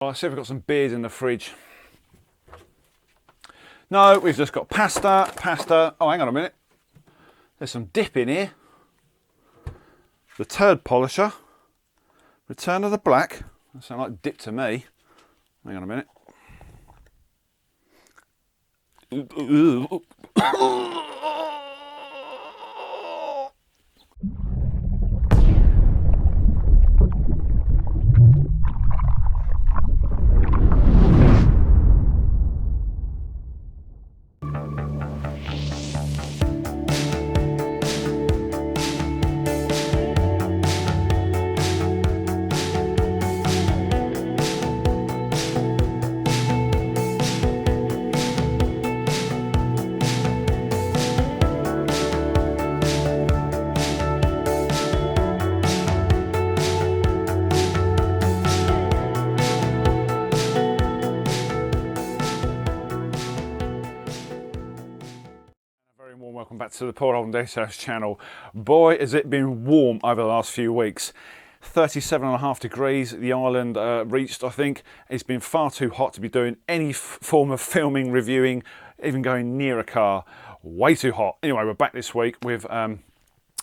Right, see if we've got some beers in the fridge. No, we've just got pasta. Oh, hang on a minute. There's some dip in here. The Turd Polisher. Return of the Black. That sounds like dip to me. Hang on a minute. Welcome back to the Poor Old Details channel. Boy, has it been warm over the last few weeks. 37.5 degrees the island reached, I think. It's been far too hot to be doing any form of filming, reviewing, even going near a car. Way too hot. Anyway, we're back this week with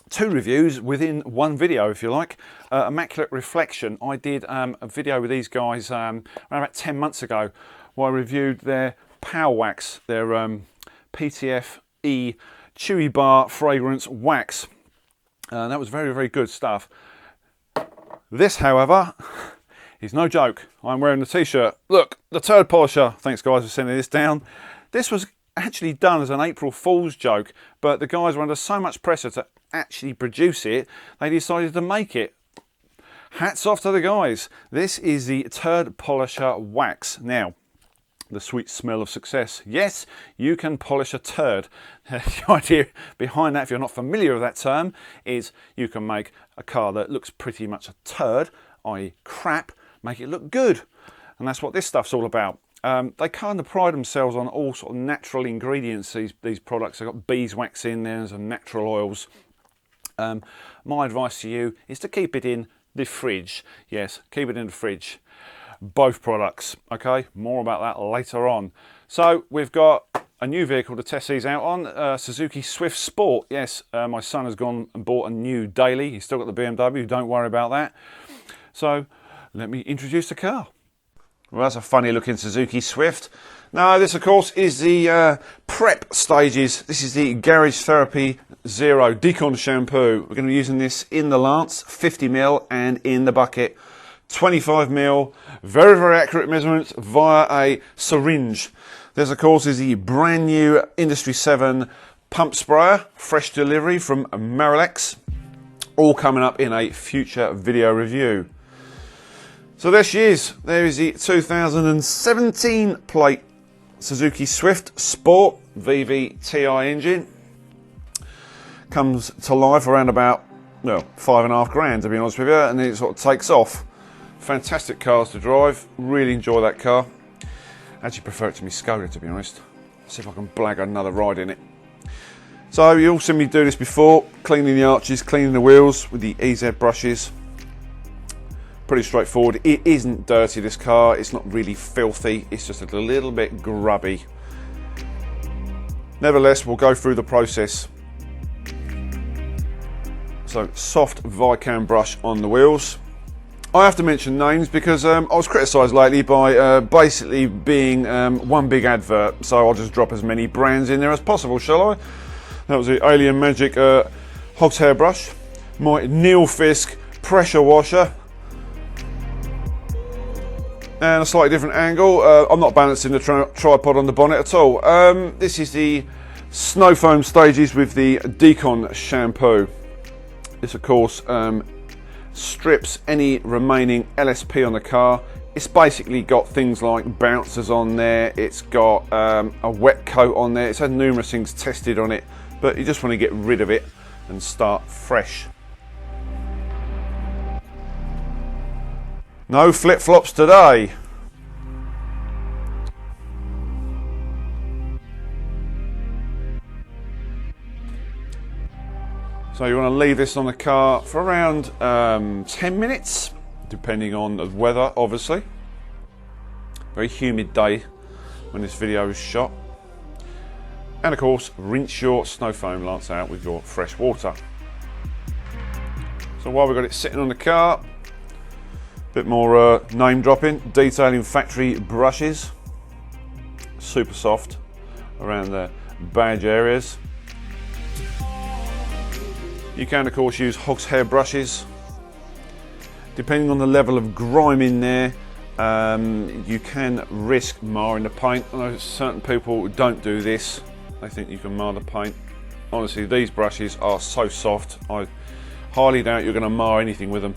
two reviews within one video, if you like. Immaculatereflection. I did a video with these guys around about 10 months ago where I reviewed their Power Wax, their PTFE Chewy Bar Fragrance Wax. That was very, very good stuff. This, however, is no joke. I'm wearing the t-shirt. Look, the Turd Polisher. Thanks, guys, for sending this down. This was actually done as an April Fool's joke, but the guys were under so much pressure to actually produce it, they decided to make it. Hats off to the guys. This is the Turd Polisher Wax. Now, the sweet smell of success. Yes, you can polish a turd. The idea behind that, if you're not familiar with that term, is you can make a car that looks pretty much a turd, i.e. crap, make it look good. And that's what this stuff's all about. They kind of pride themselves on all sort of natural ingredients, these products. They've got beeswax in there and some natural oils. My advice to you is to keep it in the fridge. Yes, keep it in the fridge. Both products, okay? More about that later on. So we've got a new vehicle to test these out on, Suzuki Swift Sport. Yes, my son has gone and bought a new daily. He's still got the BMW, don't worry about that. So let me introduce the car. Well, that's a funny looking Suzuki Swift. Now this of course is the prep stages. This is the Garage Therapy Zero Decon shampoo. We're going to be using this in the lance, 50ml, and in the bucket, 25ml, very, very accurate measurements via a syringe. This, of course, is the brand new Industry 7 pump sprayer, fresh delivery from Marilex, all coming up in a future video review. So there she is. There is the 2017 plate Suzuki Swift Sport VVTi engine. Comes to life around about, well, $5.5 grand to be honest with you, and then it sort of takes off. Fantastic cars to drive, really enjoy that car. Actually prefer it to my Skoda, to be honest. See if I can blag another ride in it. So you've all seen me do this before, cleaning the arches, cleaning the wheels with the EZ brushes. Pretty straightforward. It isn't dirty, this car, it's not really filthy, it's just a little bit grubby. Nevertheless, we'll go through the process. So soft Vicam brush on the wheels. I have to mention names because I was criticised lately by basically being one big advert, so I'll just drop as many brands in there as possible, shall I? That was the Alien Magic Hog's Hair Brush, my Neil Fisk Pressure Washer, and a slightly different angle. I'm not balancing the tripod on the bonnet at all. This is the Snow Foam stages with the Decon shampoo. This, of course, strips any remaining LSP on the car. It's basically got things like bouncers on there, it's got a wet coat on there, it's had numerous things tested on it, but you just want to get rid of it and start fresh. No flip-flops today. So you want to leave this on the car for around 10 minutes, depending on the weather, obviously. Very humid day when this video is shot. And of course, rinse your snow foam lance out with your fresh water. So while we've got it sitting on the car, a bit more name dropping, detailing factory brushes. Super soft around the badge areas. You can of course use hog's hair brushes. Depending on the level of grime in there, you can risk marring the paint. I know certain people don't do this. They think you can mar the paint. Honestly, these brushes are so soft, I highly doubt you're going to mar anything with them.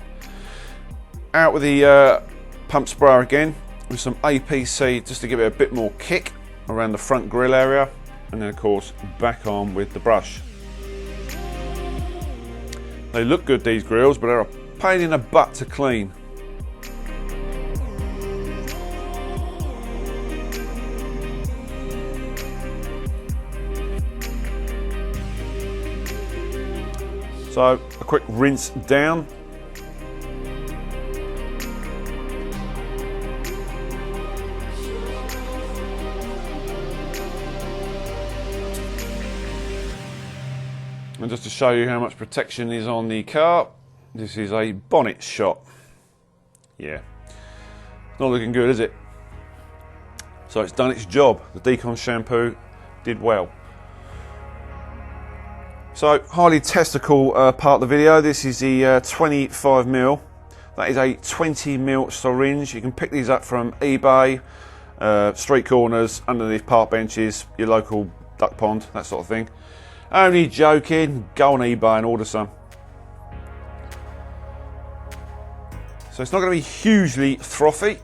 Out with the pump sprayer again with some APC just to give it a bit more kick around the front grille area, and then of course back on with the brush. They look good, these grills, but they're a pain in the butt to clean. So a quick rinse down. And just to show you how much protection is on the car, this is a bonnet shot. Yeah, not looking good, is it? So it's done its job. The Decon shampoo did well. So highly testicle part of the video. This is the 25mm. That is a 20mm syringe. You can pick these up from eBay, street corners, underneath park benches, your local duck pond, that sort of thing. Only joking, go on eBay and order some. So it's not going to be hugely frothy,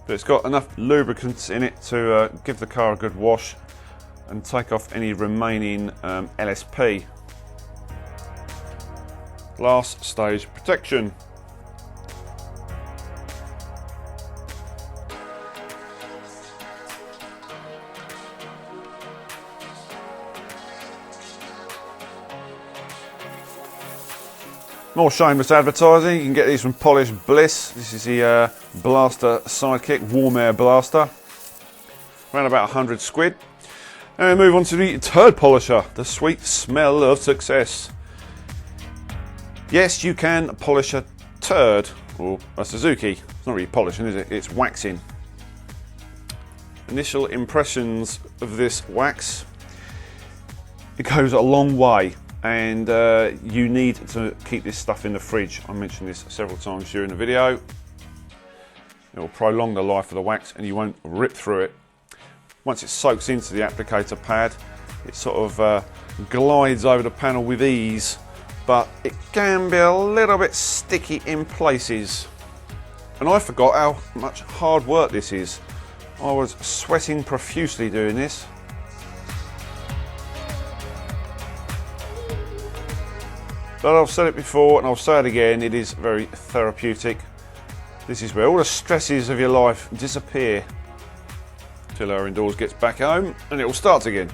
but it's got enough lubricants in it to give the car a good wash and take off any remaining LSP. Last stage protection. More shameless advertising, you can get these from Polish Bliss. This is the blaster sidekick, warm air blaster. Around about 100 squid. And we move on to the turd polisher, the sweet smell of success. Yes, you can polish a turd, or a Suzuki. It's not really polishing, is it? It's waxing. Initial impressions of this wax. It goes a long way. And you need to keep this stuff in the fridge. I mentioned this several times during the video. It will prolong the life of the wax and you won't rip through it. Once it soaks into the applicator pad, it sort of glides over the panel with ease, but it can be a little bit sticky in places. And I forgot how much hard work this is. I was sweating profusely doing this. But I've said it before and I'll say it again, it is very therapeutic. This is where all the stresses of your life disappear till our indoors gets back home and it all starts again.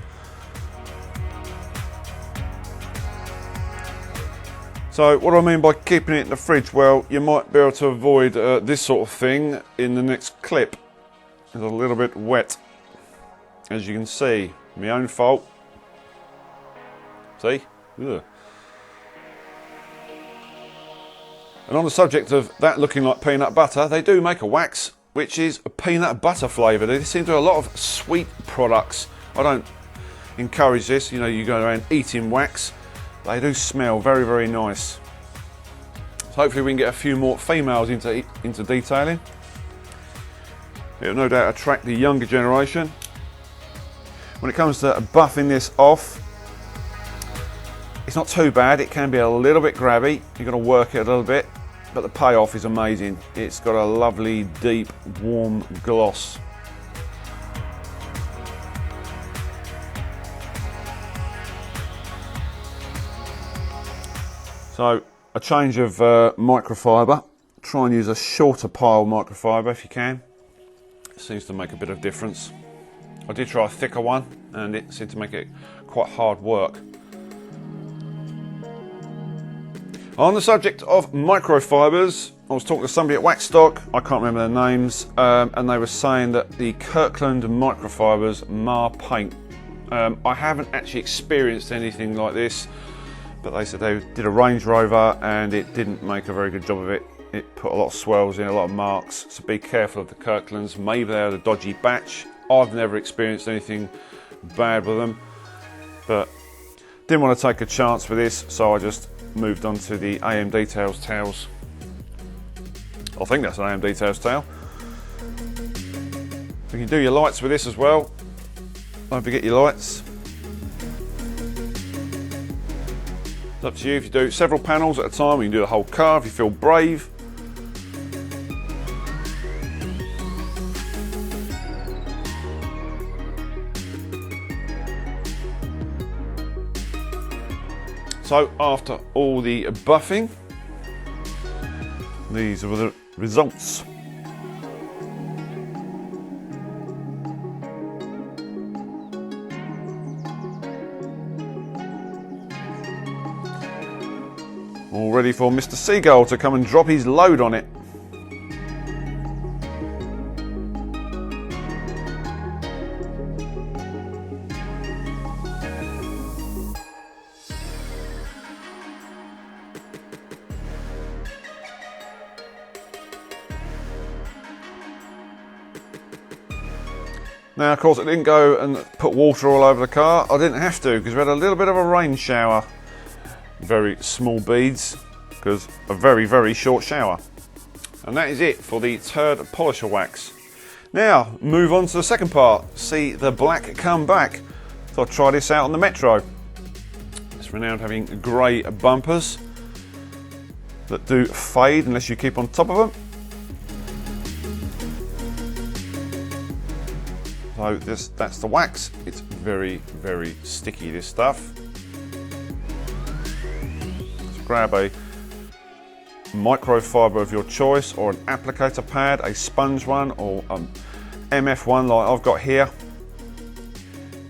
So what do I mean by keeping it in the fridge? Well, you might be able to avoid this sort of thing in the next clip. It's a little bit wet, as you can see. My own fault. See? Ugh. And on the subject of that looking like peanut butter, they do make a wax which is a peanut butter flavoured. They seem to have a lot of sweet products. I don't encourage this, you know, you go around eating wax. They do smell very, very nice. So hopefully we can get a few more females into detailing. It'll no doubt attract the younger generation. When it comes to buffing this off, it's not too bad. It can be a little bit grabby. You've got to work it a little bit, but the payoff is amazing. It's got a lovely, deep, warm gloss. So a change of microfiber. Try and use a shorter pile microfiber if you can. It seems to make a bit of difference. I did try a thicker one and it seemed to make it quite hard work. On the subject of microfibers, I was talking to somebody at Waxstock, I can't remember their names, and they were saying that the Kirkland microfibers mar paint. I haven't actually experienced anything like this, but they said they did a Range Rover and it didn't make a very good job of it. It put a lot of swells in, a lot of marks, so be careful of the Kirklands. Maybe they're the dodgy batch. I've never experienced anything bad with them, but didn't want to take a chance with this, so I just moved on to the AM Details towels. I think that's an AM Details towel. You can do your lights with this as well. Don't forget your lights. It's up to you if you do several panels at a time. You can do the whole car if you feel brave. So after all the buffing, these are the results. All ready for Mr. Seagull to come and drop his load on it. Now, of course, I didn't go and put water all over the car. I didn't have to because we had a little bit of a rain shower. Very small beads because a very, very short shower. And that is it for the Turd Polisher Wax. Now, move on to the second part. See the black come back. So I'll try this out on the Metro. It's renowned for having grey bumpers that do fade unless you keep on top of them. So that's the wax. It's very, very sticky, this stuff. Let's grab a microfiber of your choice, or an applicator pad, a sponge one, or an MF one like I've got here.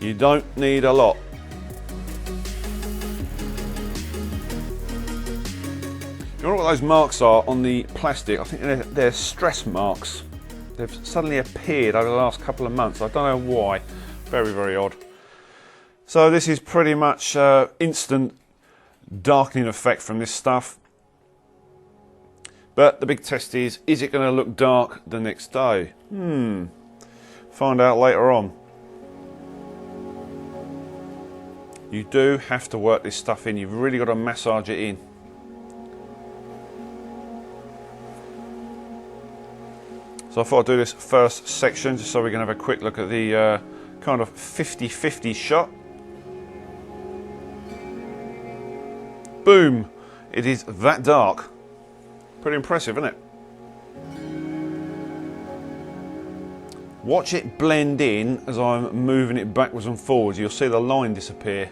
You don't need a lot. You know what those marks are on the plastic? I think they're stress marks. They've suddenly appeared over the last couple of months. I don't know why. Very, very odd. So this is pretty much instant darkening effect from this stuff. But the big test is it going to look dark the next day? Find out later on. You do have to work this stuff in. You've really got to massage it in. So I thought I'd do this first section just so we can have a quick look at the kind of 50-50 shot. Boom! It is that dark. Pretty impressive, isn't it? Watch it blend in as I'm moving it backwards and forwards. You'll see the line disappear.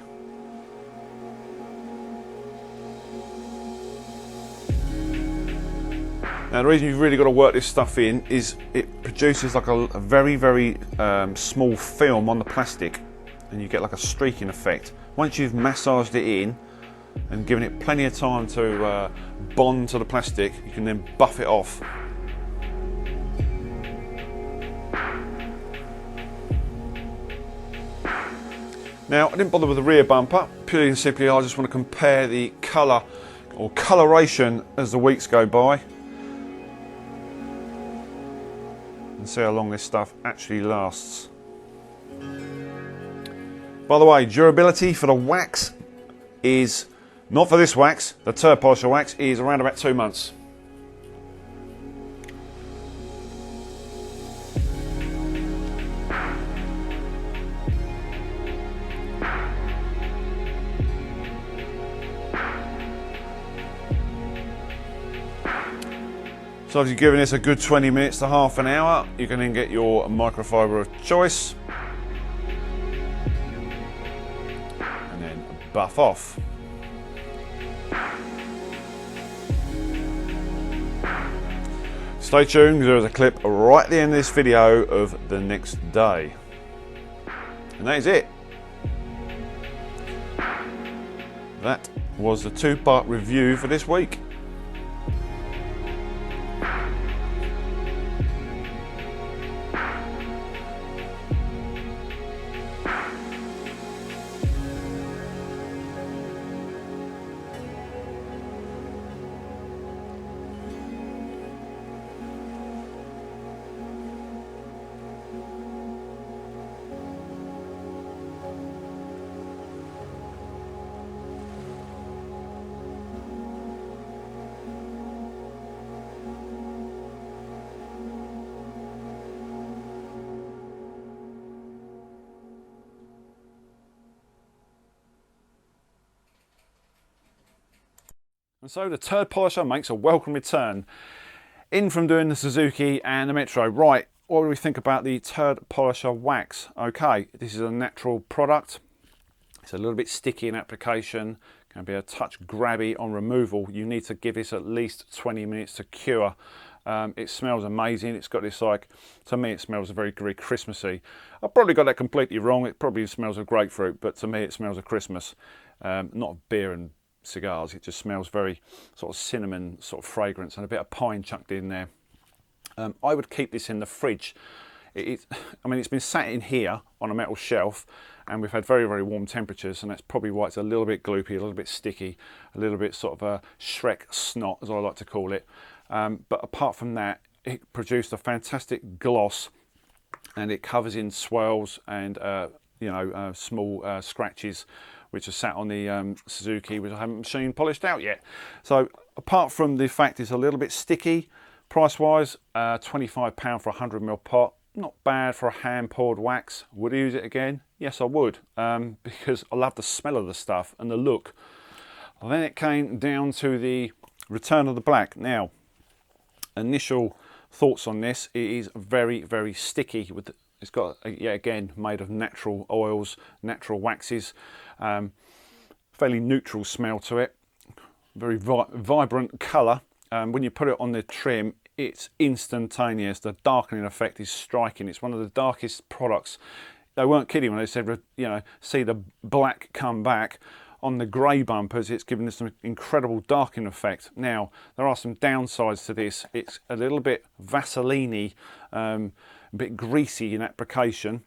Now the reason you've really got to work this stuff in is it produces like a very, very small film on the plastic, and you get like a streaking effect. Once you've massaged it in and given it plenty of time to bond to the plastic, you can then buff it off. Now, I didn't bother with the rear bumper, purely and simply I just want to compare the colour or coloration as the weeks go by and see how long this stuff actually lasts. By the way, durability for the wax is, not for this wax, the Turd Polisher Wax, is around about 2 months. So if you're giving this a good 20 minutes to half an hour, you can then get your microfiber of choice and then buff off. Stay tuned, because there is a clip right at the end of this video of the next day. And that is it. That was the 2-part review for this week. And so the Turd Polisher makes a welcome return. In from doing the Suzuki and the Metro. Right, what do we think about the Turd Polisher Wax? Okay, this is a natural product. It's a little bit sticky in application, can be a touch grabby on removal. You need to give this at least 20 minutes to cure. It smells amazing. It's got this, like, to me it smells very, very Christmassy. I probably got that completely wrong. It probably smells of grapefruit, but to me it smells of Christmas, not of beer and cigars. It just smells very sort of cinnamon sort of fragrance and a bit of pine chucked in there. I would keep this in the fridge. I mean, it's been sat in here on a metal shelf and we've had very, very warm temperatures, and that's probably why it's a little bit gloopy, a little bit sticky, a little bit sort of a Shrek snot, as I like to call it. But apart from that, it produced a fantastic gloss, and it covers in swirls and small scratches which are sat on the Suzuki, which I haven't machine polished out yet. So apart from the fact it's a little bit sticky, price wise, £25 for a 100ml pot. Not bad for a hand poured wax. Would I use it again? Yes, I would, because I love the smell of the stuff and the look. Then it came down to the return of the black. Now, initial thoughts on this, it is very, very sticky. It's got, yet again, made of natural oils, natural waxes, fairly neutral smell to it, very vibrant colour. When you put it on the trim, it's instantaneous. The darkening effect is striking. It's one of the darkest products. They weren't kidding when they said, see the black come back. On the grey bumpers, it's given this an incredible darkening effect. Now, there are some downsides to this. It's a little bit Vaseline-y, a bit greasy in application.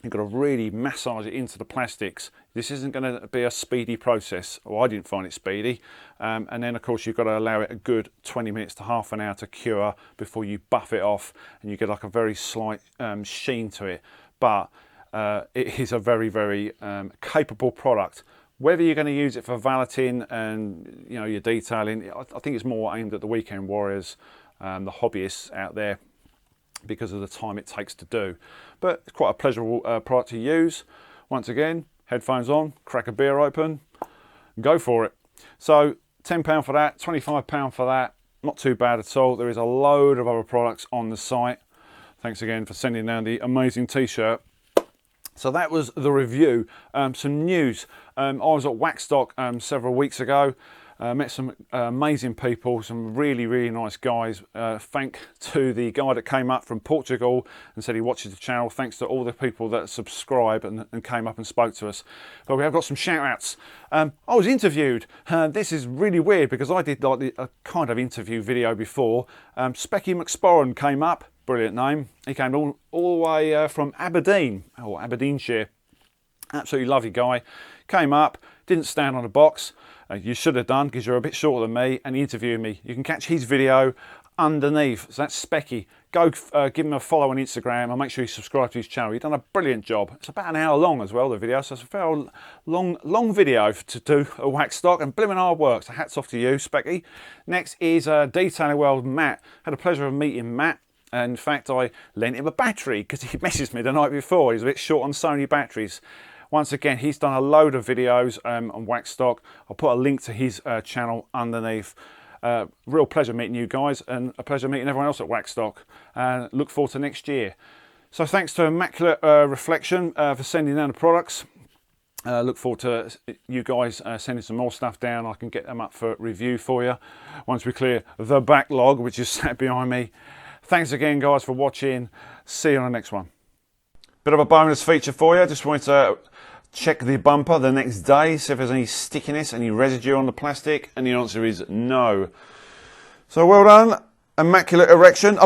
You've got to really massage it into the plastics. This isn't going to be a speedy process, or I didn't find it speedy. And then, of course, you've got to allow it a good 20 minutes to half an hour to cure before you buff it off, and you get like a very slight sheen to it. But it is a very, very capable product. Whether you're going to use it for valeting and your detailing, I think it's more aimed at the weekend warriors, the hobbyists out there, because of the time it takes to do. But it's quite a pleasurable product to use. Once again, headphones on, crack a beer open, go for it. So £10 for that, £25 for that, not too bad at all. There is a load of other products on the site. Thanks again for sending down the amazing t-shirt. So that was the review. Some news. I was at Waxstock several weeks ago. Met some amazing people, some really, really nice guys. Thank to the guy that came up from Portugal and said he watches the channel. Thanks to all the people that subscribe and came up and spoke to us. But we have got some shout-outs. I was interviewed. This is really weird because I did like a kind of interview video before. Specky McSporran came up. Brilliant name. He came all the way from Aberdeen, or Aberdeenshire. Absolutely lovely guy. Came up, didn't stand on a box. You should have done, because you're a bit shorter than me, and he interviewed me. You can catch his video underneath. So that's Specky. Go give him a follow on Instagram and make sure you subscribe to his channel. He's done a brilliant job. It's about an hour long as well, the video, so it's a very long video to do a Waxstock, and blimmin' hard work. So hats off to you, Specky. Next is Detailing World Matt. Had a pleasure of meeting Matt. In fact, I lent him a battery because he messaged me the night before. He's a bit short on Sony batteries. Once again, he's done a load of videos on Waxstock. I'll put a link to his channel underneath. Real pleasure meeting you guys, and a pleasure meeting everyone else at Waxstock. Look forward to next year. So thanks to Immaculatereflection for sending down the products. Look forward to you guys sending some more stuff down. I can get them up for review for you once we clear the backlog, which is sat behind me. Thanks again, guys, for watching. See you on the next one. Bit of a bonus feature for you. Just wanted to check the bumper the next day, see if there's any stickiness, any residue on the plastic, and the answer is no. So well done, Reflection.